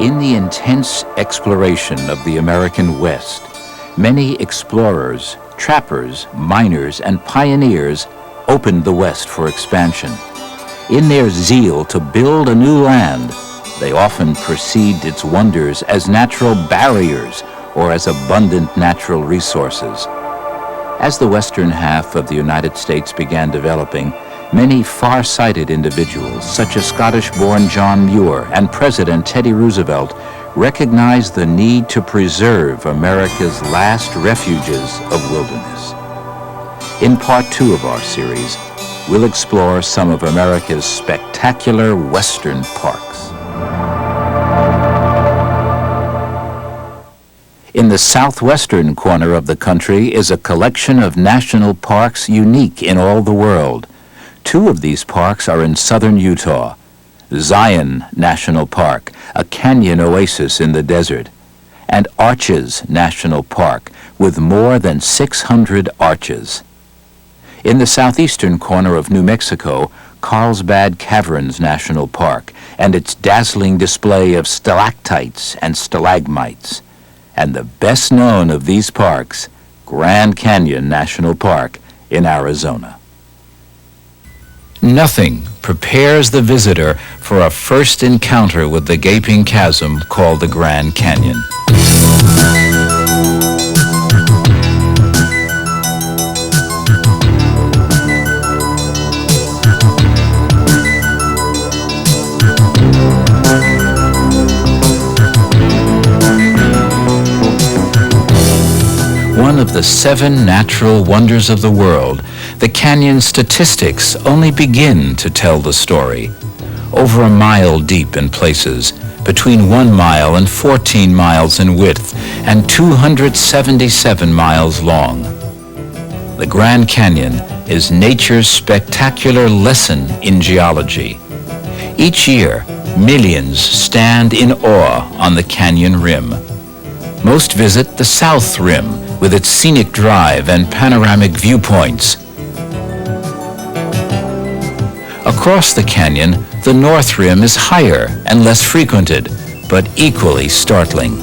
In the intense exploration of the American West, many explorers, trappers, miners, and pioneers opened the West for expansion. In their zeal to build a new land, they often perceived its wonders as natural barriers or as abundant natural resources. As the western half of the United States began developing, many far-sighted individuals, such as Scottish-born John Muir and President Teddy Roosevelt, recognized the need to preserve America's last refuges of wilderness. In part 2 of our series, we'll explore some of America's spectacular western parks. In the southwestern corner of the country is a collection of national parks unique in all the world. 2 of these parks are in southern Utah. Zion National Park, a canyon oasis in the desert, and Arches National Park, with more than 600 arches. In the southeastern corner of New Mexico, Carlsbad Caverns National Park, and its dazzling display of stalactites and stalagmites. And the best known of these parks, Grand Canyon National Park in Arizona. Nothing prepares the visitor for a first encounter with the gaping chasm called the Grand Canyon. One of the 7 natural wonders of the world, the canyon statistics only begin to tell the story. Over a mile deep in places, between 1 mile and 14 miles in width, and 277 miles long. The Grand Canyon is nature's spectacular lesson in geology. Each year, millions stand in awe on the canyon rim. Most visit the South Rim, with its scenic drive and panoramic viewpoints. Across the canyon, the North Rim is higher and less frequented, but equally startling.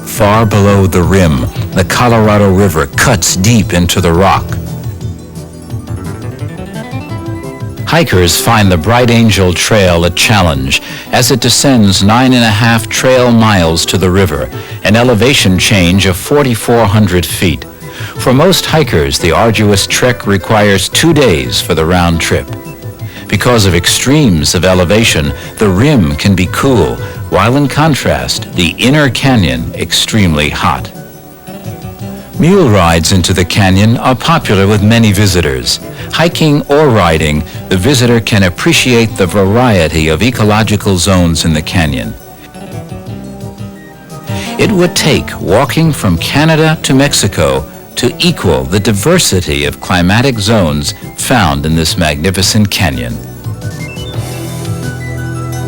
Far below the rim, the Colorado River cuts deep into the rock. Hikers find the Bright Angel Trail a challenge as it descends 9.5 trail miles to the river, an elevation change of 4,400 feet. For most hikers, the arduous trek requires 2 days for the round trip. Because of extremes of elevation, the rim can be cool, while in contrast, the inner canyon extremely hot. Mule rides into the canyon are popular with many visitors. Hiking or riding, the visitor can appreciate the variety of ecological zones in the canyon. It would take walking from Canada to Mexico to equal the diversity of climatic zones found in this magnificent canyon.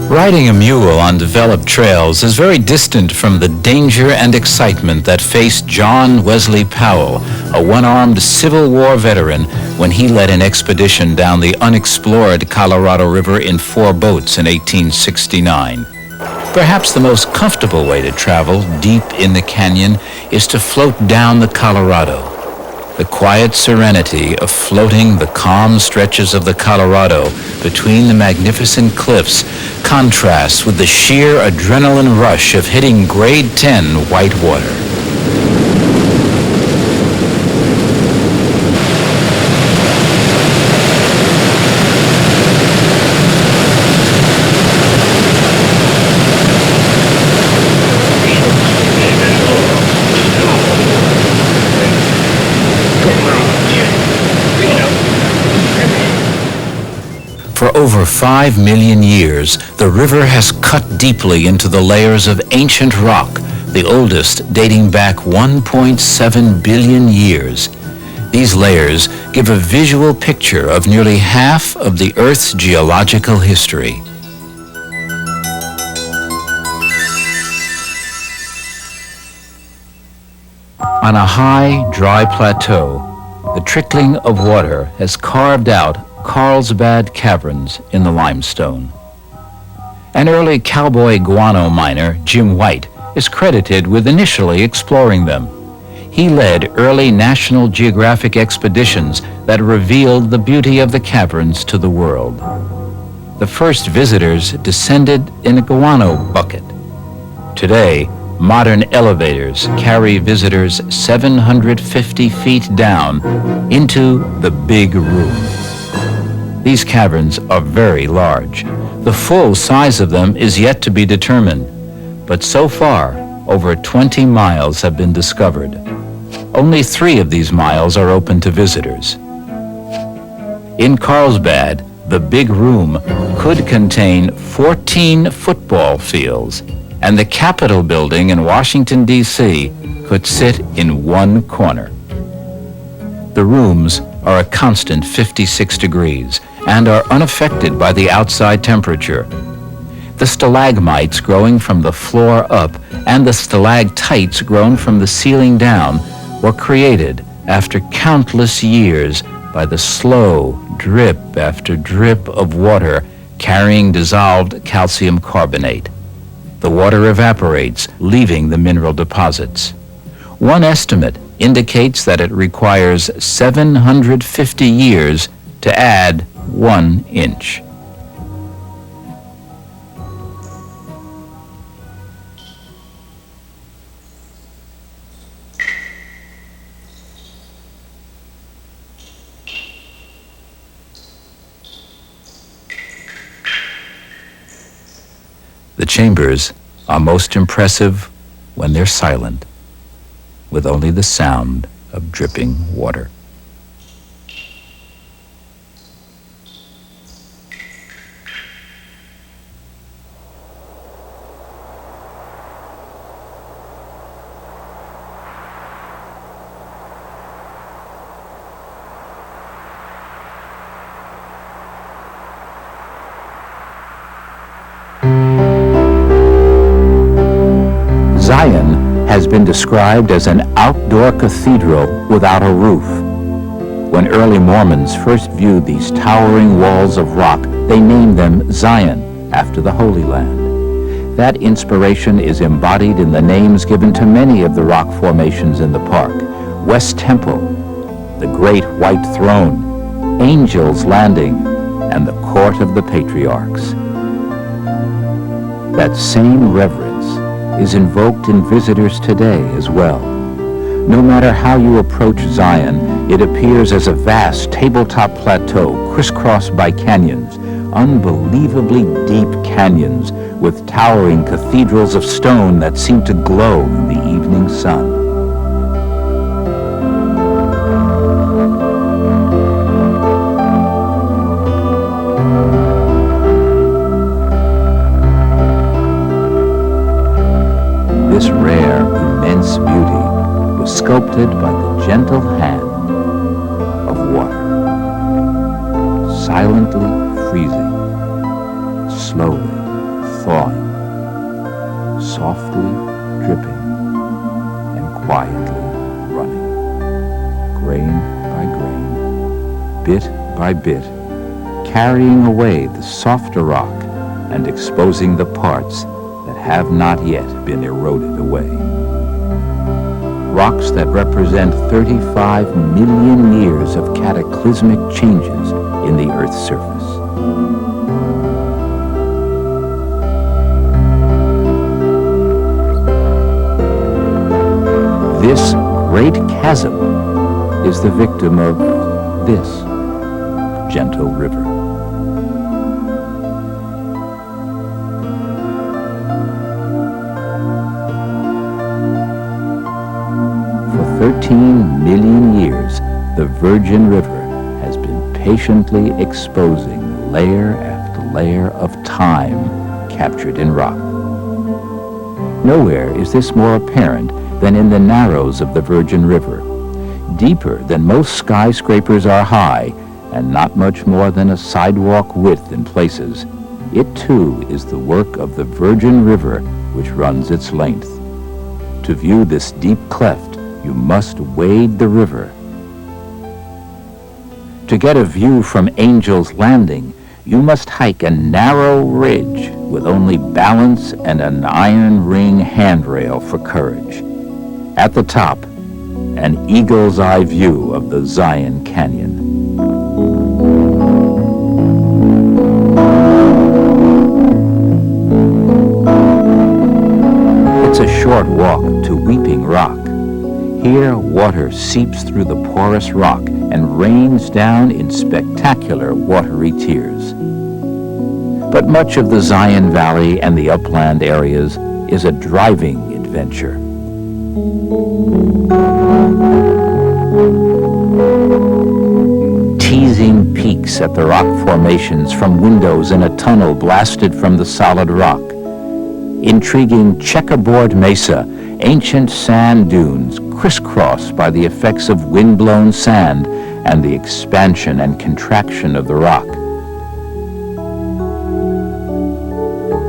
Riding a mule on developed trails is very distant from the danger and excitement that faced John Wesley Powell, a one-armed Civil War veteran, when he led an expedition down the unexplored Colorado River in 4 boats in 1869. Perhaps the most comfortable way to travel deep in the canyon is to float down the Colorado. The quiet serenity of floating the calm stretches of the Colorado between the magnificent cliffs contrasts with the sheer adrenaline rush of hitting grade 10 white water. For over 5 million years, the river has cut deeply into the layers of ancient rock, the oldest dating back 1.7 billion years. These layers give a visual picture of nearly half of the Earth's geological history. On a high, dry plateau, the trickling of water has carved out Carlsbad Caverns in the limestone. An early cowboy guano miner, Jim White, is credited with initially exploring them. He led early National Geographic expeditions that revealed the beauty of the caverns to the world. The first visitors descended in a guano bucket. Today, modern elevators carry visitors 750 feet down into the Big Room. These caverns are very large. The full size of them is yet to be determined, but so far, over 20 miles have been discovered. Only 3 of these miles are open to visitors. In Carlsbad, the Big Room could contain 14 football fields, and the Capitol building in Washington, D.C. could sit in one corner. The rooms are a constant 56 degrees and are unaffected by the outside temperature. The stalagmites growing from the floor up and the stalactites grown from the ceiling down were created after countless years by the slow drip after drip of water carrying dissolved calcium carbonate. The water evaporates, leaving the mineral deposits. One estimate indicates that it requires 750 years to add 1 inch. The chambers are most impressive when they're silent, with only the sound of dripping water. Zion has been described as an outdoor cathedral without a roof. When early Mormons first viewed these towering walls of rock, they named them Zion, after the Holy Land. That inspiration is embodied in the names given to many of the rock formations in the park: West Temple, the Great White Throne, Angel's Landing, and the Court of the Patriarchs. That same reverence is invoked in visitors today as well. No matter how you approach Zion, it appears as a vast tabletop plateau crisscrossed by canyons, unbelievably deep canyons with towering cathedrals of stone that seem to glow in the evening sun. This rare, immense beauty was sculpted by the gentle hand of water, silently freezing, slowly thawing, softly dripping, and quietly running, grain by grain, bit by bit, carrying away the softer rock and exposing the parts that have not yet been eroded away. Rocks that represent 35 million years of cataclysmic changes in the Earth's surface. This great chasm is the victim of this gentle river. For 13 million years, the Virgin River has been patiently exposing layer after layer of time captured in rock. Nowhere is this more apparent than in the narrows of the Virgin River. Deeper than most skyscrapers are high, and not much more than a sidewalk width in places, it too is the work of the Virgin River which runs its length. To view this deep cleft, you must wade the river. To get a view from Angel's Landing, you must hike a narrow ridge with only balance and an iron ring handrail for courage. At the top, an eagle's eye view of the Zion Canyon. It's a short walk to Weeping Rock. Here, water seeps through the porous rock and rains down in spectacular watery tears. But much of the Zion Valley and the upland areas is a driving adventure. Teasing peaks at the rock formations from windows in a tunnel blasted from the solid rock. Intriguing checkerboard mesa, ancient sand dunes crisscrossed by the effects of wind-blown sand and the expansion and contraction of the rock.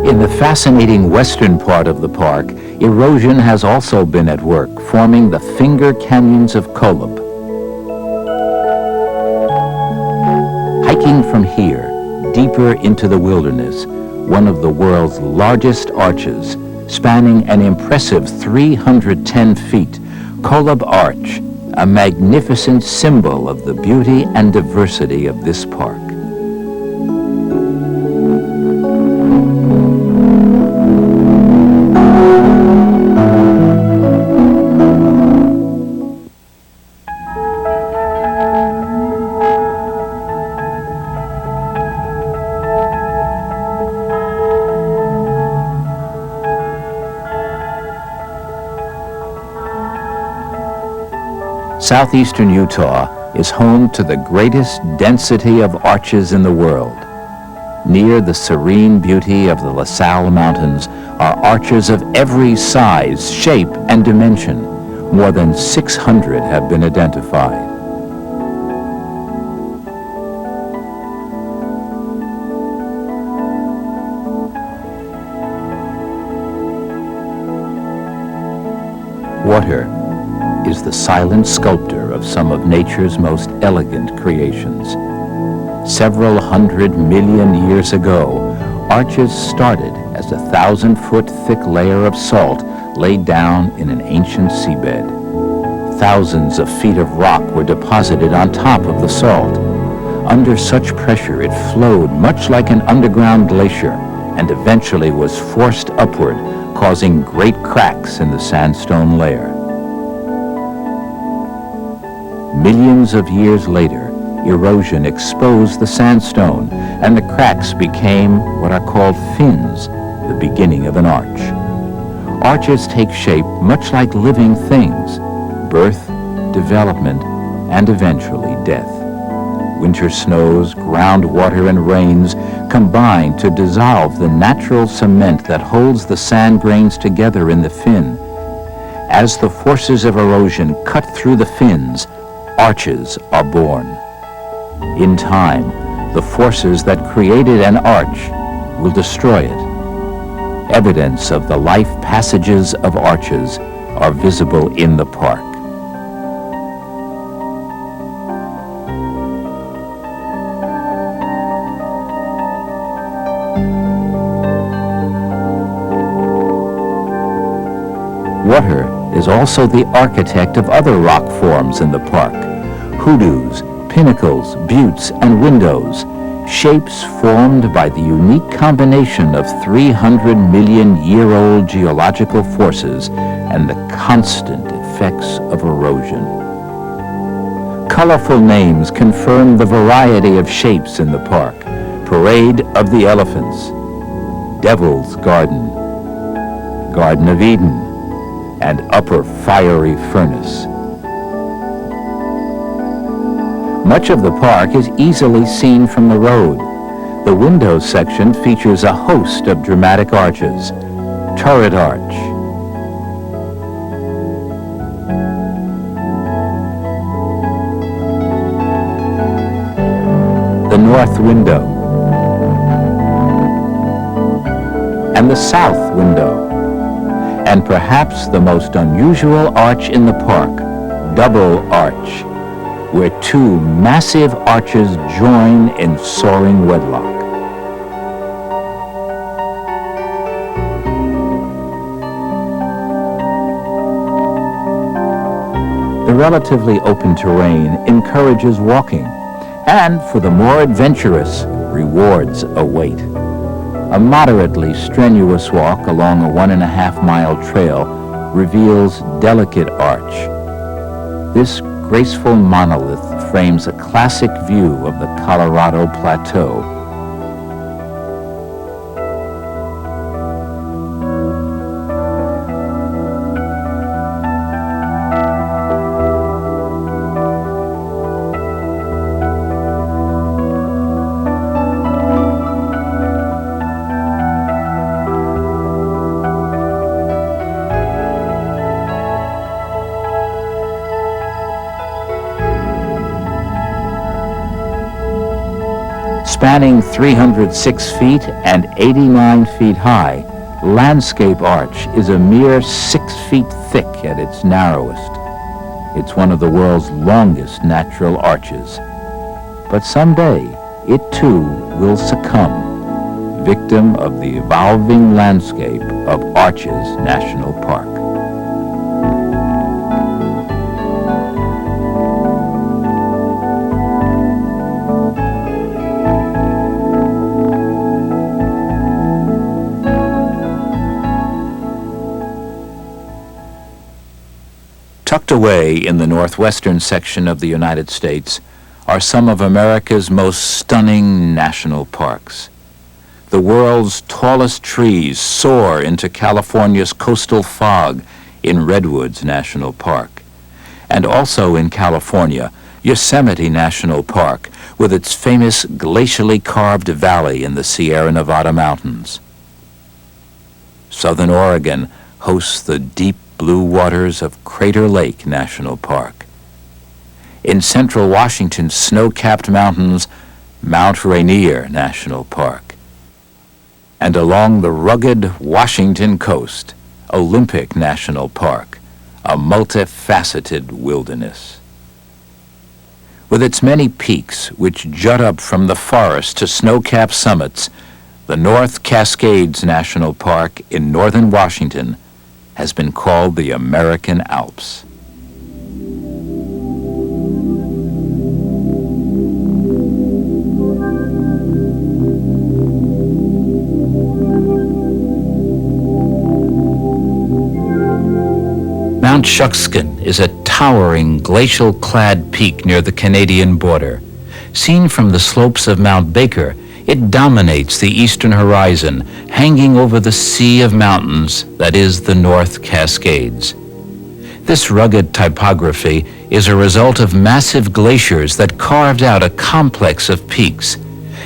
In the fascinating western part of the park, erosion has also been at work, forming the Finger Canyons of Kolob. Hiking from here, deeper into the wilderness, one of the world's largest arches, spanning an impressive 310 feet, Kolob Arch, a magnificent symbol of the beauty and diversity of this park. Southeastern Utah is home to the greatest density of arches in the world. Near the serene beauty of the La Salle Mountains are arches of every size, shape, and dimension. More than 600 have been identified. Water is the silent sculptor of some of nature's most elegant creations. Several 100 million years ago, arches started as a 1,000-foot thick layer of salt laid down in an ancient seabed. Thousands of feet of rock were deposited on top of the salt. Under such pressure, it flowed much like an underground glacier and eventually was forced upward, causing great cracks in the sandstone layer. Millions of years later, erosion exposed the sandstone, and the cracks became what are called fins, the beginning of an arch. Arches take shape much like living things: birth, development, and eventually death. Winter snows, groundwater, and rains combine to dissolve the natural cement that holds the sand grains together in the fin. As the forces of erosion cut through the fins, arches are born. In time, the forces that created an arch will destroy it. Evidence of the life passages of arches are visible in the park. Water is also the architect of other rock forms in the park: hoodoos, pinnacles, buttes, and windows, shapes formed by the unique combination of 300-million-year-old geological forces and the constant effects of erosion. Colorful names confirm the variety of shapes in the park: Parade of the Elephants, Devil's Garden, Garden of Eden, and Upper Fiery Furnace. Much of the park is easily seen from the road. The windows section features a host of dramatic arches: Turret Arch, the North Window, and the South Window, and perhaps the most unusual arch in the park, Double Arch, where two massive arches join in soaring wedlock. relatively open terrain encourages walking, and for the more adventurous, rewards await. A moderately strenuous walk along a 1.5-mile trail reveals delicate arch. This graceful monolith frames a classic view of the Colorado Plateau. Spanning 306 feet and 89 feet high, Landscape Arch is a mere 6 feet thick at its narrowest. It's one of the world's longest natural arches. But someday, it too will succumb, victim of the evolving landscape of Arches National Park. Tucked away in the northwestern section of the United States are some of America's most stunning national parks. The world's tallest trees soar into California's coastal fog in Redwoods National Park. And also in California, Yosemite National Park, with its famous glacially carved valley in the Sierra Nevada mountains. Southern Oregon hosts the deep blue waters of Crater Lake National Park. In central Washington's snow-capped mountains, Mount Rainier National Park. And along the rugged Washington coast, Olympic National Park, a multifaceted wilderness. With its many peaks which jut up from the forest to snow-capped summits, the North Cascades National Park in northern Washington has been called the American Alps. Mount Shuckskin is a towering glacial-clad peak near the Canadian border. Seen from the slopes of Mount Baker, it dominates the eastern horizon, hanging over the sea of mountains that is the North Cascades. This rugged topography is a result of massive glaciers that carved out a complex of peaks.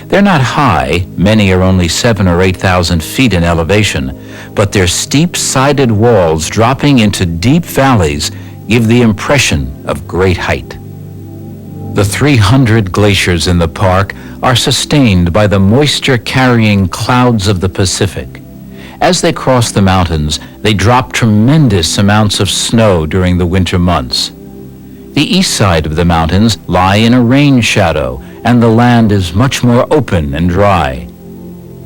They're not high, many are only 7,000 or 8,000 feet in elevation, but their steep-sided walls dropping into deep valleys give the impression of great height. The 300 glaciers in the park are sustained by the moisture-carrying clouds of the Pacific. As they cross the mountains, they drop tremendous amounts of snow during the winter months. The east side of the mountains lie in a rain shadow, and the land is much more open and dry.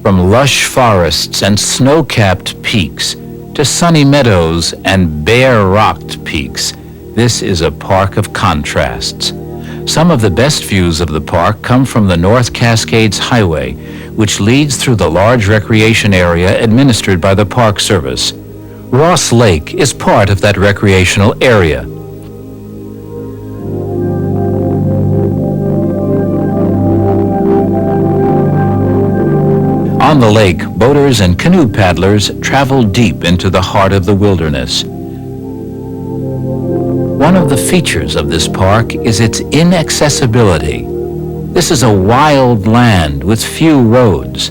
From lush forests and snow-capped peaks to sunny meadows and bare-rocked peaks, this is a park of contrasts. Some of the best views of the park come from the North Cascades Highway, which leads through the large recreation area administered by the Park Service. Ross Lake is part of that recreational area. On the lake, boaters and canoe paddlers travel deep into the heart of the wilderness. One of the features of this park is its inaccessibility. This is a wild land with few roads.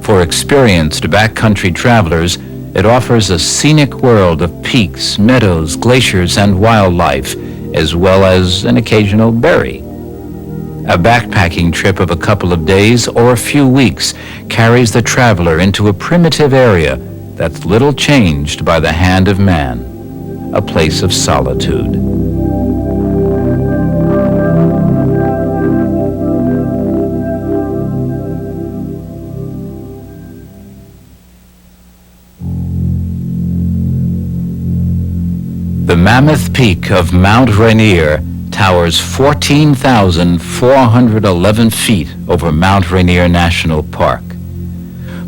For experienced backcountry travelers, it offers a scenic world of peaks, meadows, glaciers, and wildlife, as well as an occasional berry. A backpacking trip of a couple of days or a few weeks carries the traveler into a primitive area that's little changed by the hand of man. A place of solitude. The mammoth peak of Mount Rainier towers 14,411 feet over Mount Rainier National Park.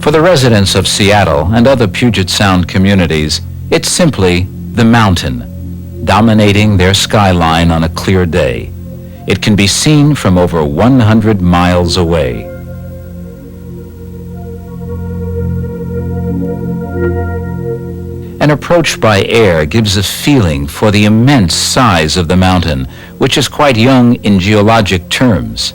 For the residents of Seattle and other Puget Sound communities, it's simply the mountain, dominating their skyline on a clear day. It can be seen from over 100 miles away. An approach by air gives a feeling for the immense size of the mountain, which is quite young in geologic terms.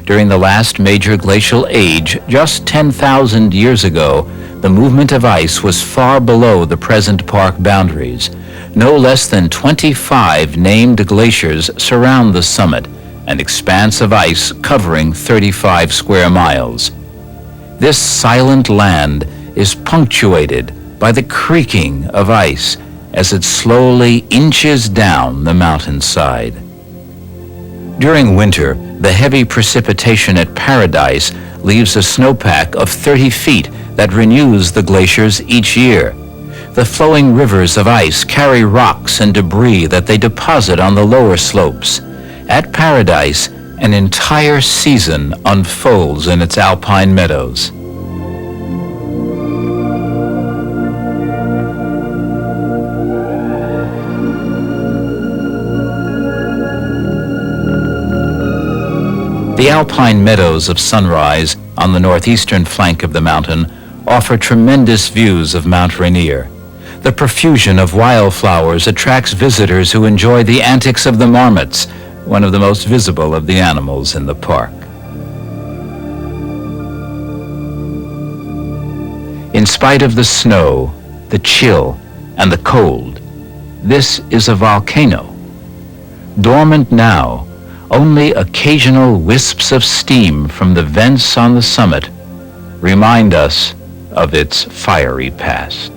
During the last major glacial age, just 10,000 years ago, the movement of ice was far below the present park boundaries. No less than 25 named glaciers surround the summit, an expanse of ice covering 35 square miles. This silent land is punctuated by the creaking of ice as it slowly inches down the mountainside. During winter, the heavy precipitation at Paradise leaves a snowpack of 30 feet that renews the glaciers each year. The flowing rivers of ice carry rocks and debris that they deposit on the lower slopes. At Paradise, an entire season unfolds in its alpine meadows. The alpine meadows of Sunrise on the northeastern flank of the mountain offer tremendous views of Mount Rainier. The profusion of wildflowers attracts visitors who enjoy the antics of the marmots, one of the most visible of the animals in the park. In spite of the snow, the chill, and the cold, this is a volcano. Dormant now, only occasional wisps of steam from the vents on the summit remind us of its fiery past.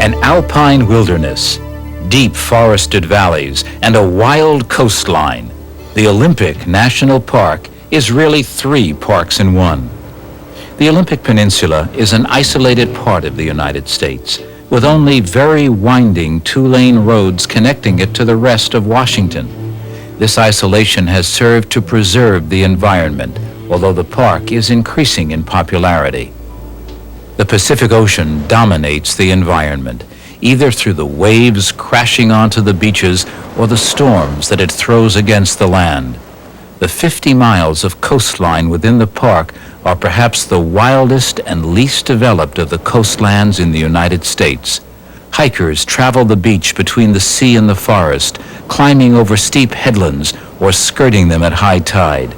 An alpine wilderness, deep forested valleys, and a wild coastline, the Olympic National Park is really 3 parks in one. The Olympic Peninsula is an isolated part of the United States, with only very winding 2-lane roads connecting it to the rest of Washington. This isolation has served to preserve the environment, although the park is increasing in popularity. The Pacific Ocean dominates the environment, either through the waves crashing onto the beaches or the storms that it throws against the land. The 50 miles of coastline within the park are perhaps the wildest and least developed of the coastlands in the United States. Hikers travel the beach between the sea and the forest, climbing over steep headlands or skirting them at high tide.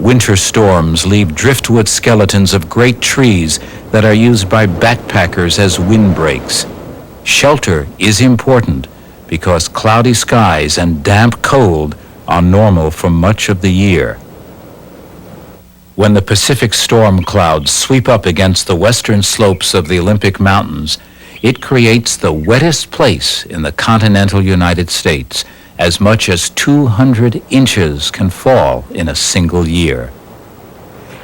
Winter storms leave driftwood skeletons of great trees that are used by backpackers as windbreaks. Shelter is important because cloudy skies and damp cold are normal for much of the year. When the Pacific storm clouds sweep up against the western slopes of the Olympic Mountains, it creates the wettest place in the continental United States. As much as 200 inches can fall in a single year.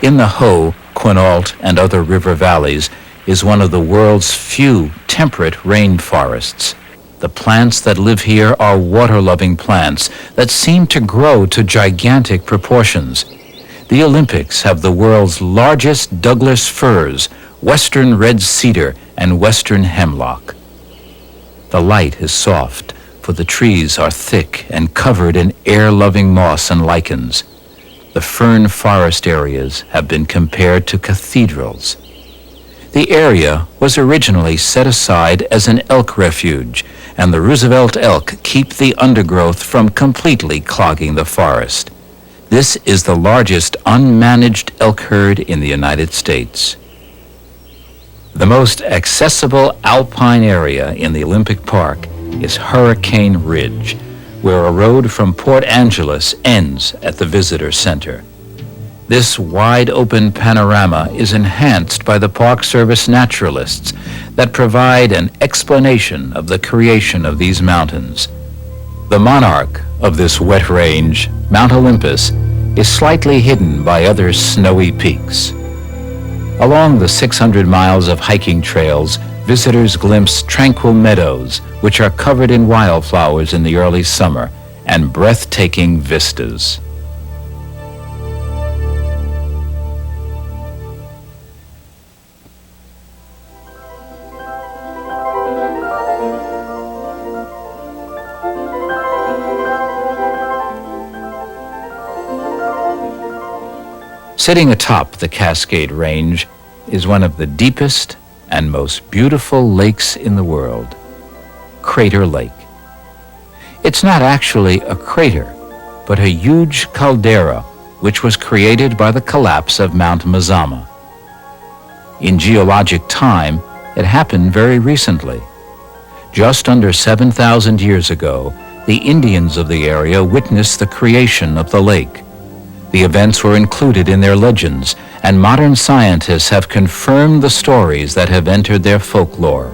In the Hoh, Quinault, and other river valleys is one of the world's few temperate rainforests. The plants that live here are water-loving plants that seem to grow to gigantic proportions. The Olympics have the world's largest Douglas firs, western red cedar, and western hemlock. The light is soft, for the trees are thick and covered in air-loving moss and lichens. The fern forest areas have been compared to cathedrals. The area was originally set aside as an elk refuge, and the Roosevelt elk keep the undergrowth from completely clogging the forest. This is the largest unmanaged elk herd in the United States. The most accessible alpine area in the Olympic Park is Hurricane Ridge, where a road from Port Angeles ends at the visitor center. This wide-open panorama is enhanced by the Park Service naturalists that provide an explanation of the creation of these mountains. The monarch of this wet range, Mount Olympus, is slightly hidden by other snowy peaks. Along the 600 miles of hiking trails, visitors glimpse tranquil meadows, which are covered in wildflowers in the early summer, and breathtaking vistas. Sitting atop the Cascade Range is one of the deepest and most beautiful lakes in the world, Crater Lake. It's not actually a crater, but a huge caldera which was created by the collapse of Mount Mazama. In geologic time, it happened very recently. Just under 7,000 years ago, the Indians of the area witnessed the creation of the lake. The events were included in their legends, and modern scientists have confirmed the stories that have entered their folklore.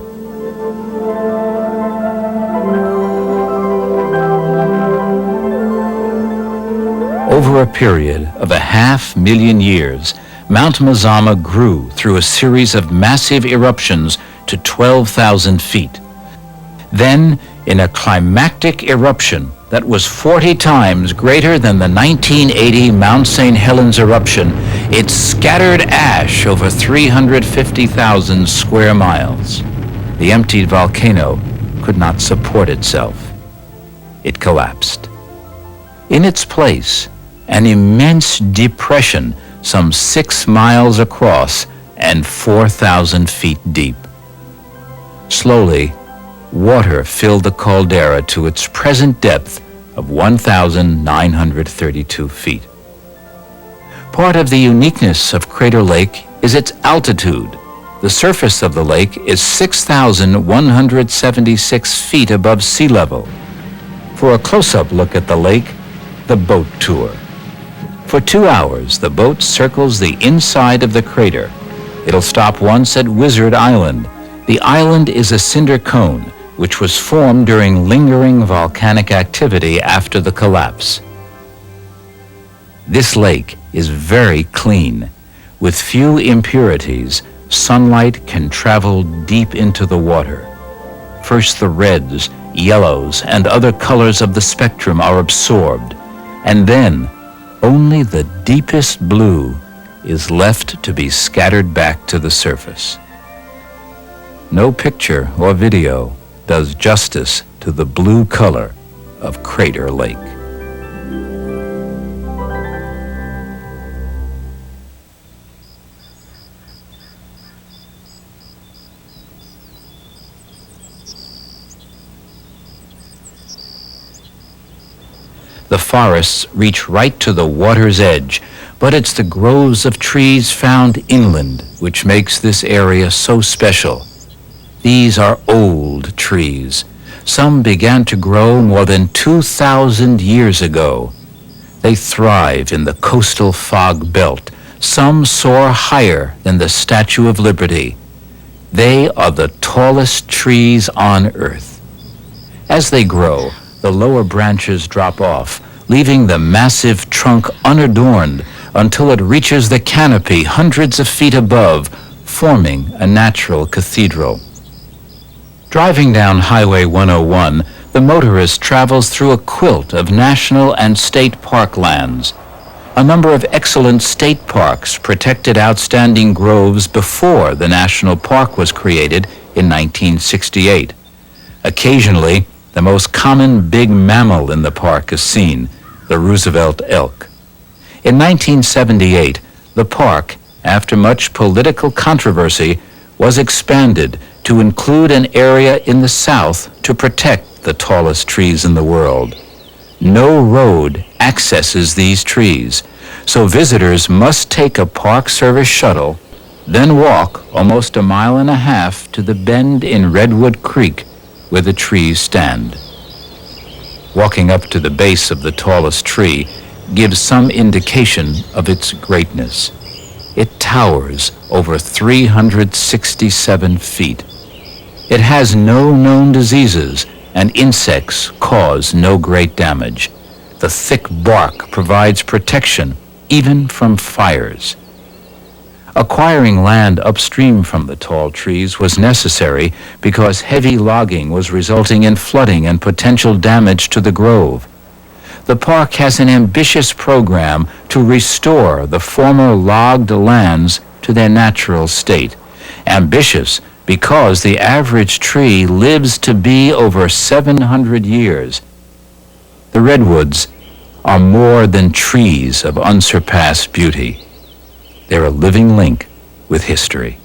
Over a period of 500,000 years, Mount Mazama grew through a series of massive eruptions to 12,000 feet. Then, in a climactic eruption that was 40 times greater than the 1980 Mount St. Helens eruption, it scattered ash over 350,000 square miles. The emptied volcano could not support itself. It collapsed. In its place, an immense depression some 6 miles across and 4,000 feet deep. Slowly, water filled the caldera to its present depth of 1,932 feet. Part of the uniqueness of Crater Lake is its altitude. The surface of the lake is 6,176 feet above sea level. For a close-up look at the lake, the boat tour. For 2 hours, the boat circles the inside of the crater. It'll stop once at Wizard Island. The island is a cinder cone, which was formed during lingering volcanic activity after the collapse. This lake is very clean. With few impurities, sunlight can travel deep into the water. First, the reds, yellows, and other colors of the spectrum are absorbed, and then only the deepest blue is left to be scattered back to the surface. No picture or video does justice to the blue color of Crater Lake. The forests reach right to the water's edge, but it's the groves of trees found inland which makes this area so special. These are old trees. Some began to grow more than 2,000 years ago. They thrive in the coastal fog belt. Some soar higher than the Statue of Liberty. They are the tallest trees on Earth. As they grow, the lower branches drop off, leaving the massive trunk unadorned until it reaches the canopy hundreds of feet above, forming a natural cathedral. Driving down Highway 101, the motorist travels through a quilt of national and state park lands. A number of excellent state parks protected outstanding groves before the national park was created in 1968. Occasionally, the most common big mammal in the park is seen, the Roosevelt elk. In 1978, the park, after much political controversy, was expanded to include an area in the south to protect the tallest trees in the world. No road accesses these trees, so visitors must take a Park Service shuttle, then walk almost 1.5 miles to the bend in Redwood Creek where the trees stand. Walking up to the base of the tallest tree, gives some indication of its greatness. It towers over 367 feet. It has no known diseases, and insects cause no great damage. The thick bark provides protection even from fires. Acquiring land upstream from the tall trees was necessary because heavy logging was resulting in flooding and potential damage to the grove. The park has an ambitious program to restore the former logged lands to their natural state. Ambitious because the average tree lives to be over 700 years. The redwoods are more than trees of unsurpassed beauty. They're a living link with history.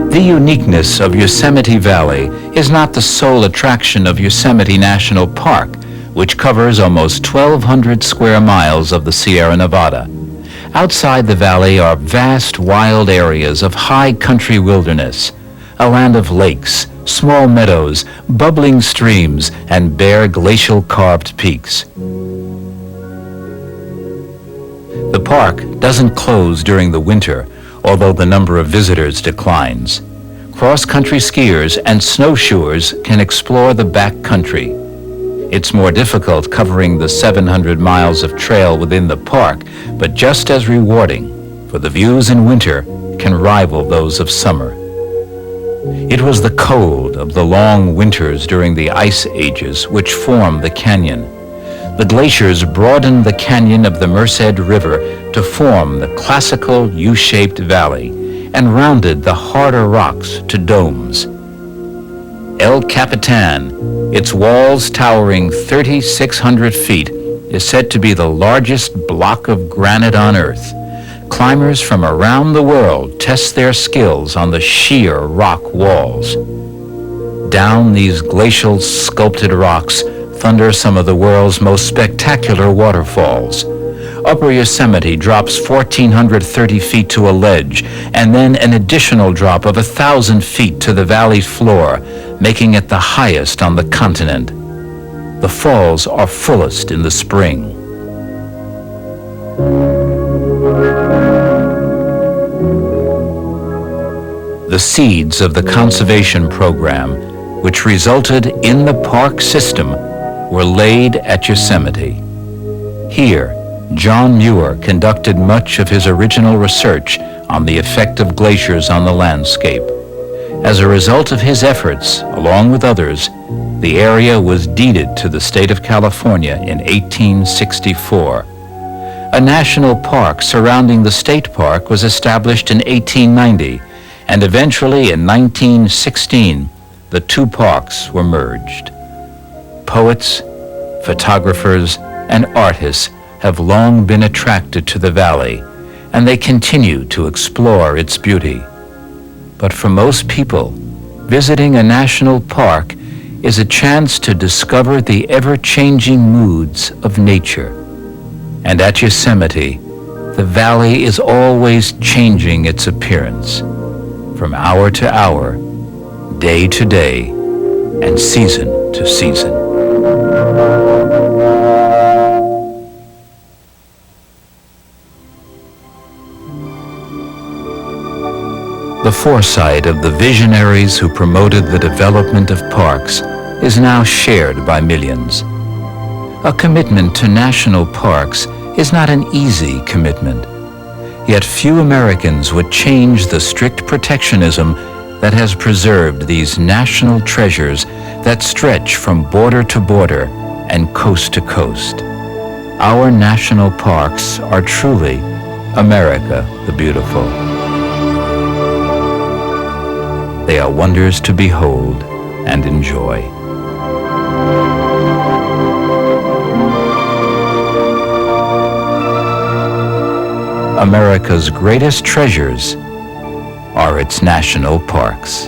The uniqueness of Yosemite Valley is not the sole attraction of Yosemite National Park, which covers almost 1,200 square miles of the Sierra Nevada. Outside the valley are vast wild areas of high country wilderness, a land of lakes, small meadows, bubbling streams, and bare glacial carved peaks. The park doesn't close during the winter, although the number of visitors declines. Cross-country skiers and snowshoers can explore the back country. It's more difficult covering the 700 miles of trail within the park, but just as rewarding, for the views in winter can rival those of summer. It was the cold of the long winters during the ice ages which formed the canyon. The glaciers broadened the canyon of the Merced River to form the classical U-shaped valley and rounded the harder rocks to domes. El Capitan, its walls towering 3,600 feet, is said to be the largest block of granite on Earth. Climbers from around the world test their skills on the sheer rock walls. Down these glacial sculpted rocks thunder some of the world's most spectacular waterfalls. Upper Yosemite drops 1,430 feet to a ledge, and then an additional drop of 1,000 feet to the valley floor, making it the highest on the continent. The falls are fullest in the spring. The seeds of the conservation program, which resulted in the park system, were laid at Yosemite. Here, John Muir conducted much of his original research on the effect of glaciers on the landscape. As a result of his efforts, along with others, the area was deeded to the state of California in 1864. A national park surrounding the state park was established in 1890, and eventually in 1916, the two parks were merged. Poets, photographers, and artists have long been attracted to the valley, and they continue to explore its beauty. But for most people, visiting a national park is a chance to discover the ever-changing moods of nature. And at Yosemite, the valley is always changing its appearance, from hour to hour, day to day, and season to season. The foresight of the visionaries who promoted the development of parks is now shared by millions. A commitment to national parks is not an easy commitment, yet few Americans would change the strict protectionism that has preserved these national treasures that stretch from border to border and coast to coast. Our national parks are truly America the Beautiful. They are wonders to behold and enjoy. America's greatest treasures are its national parks.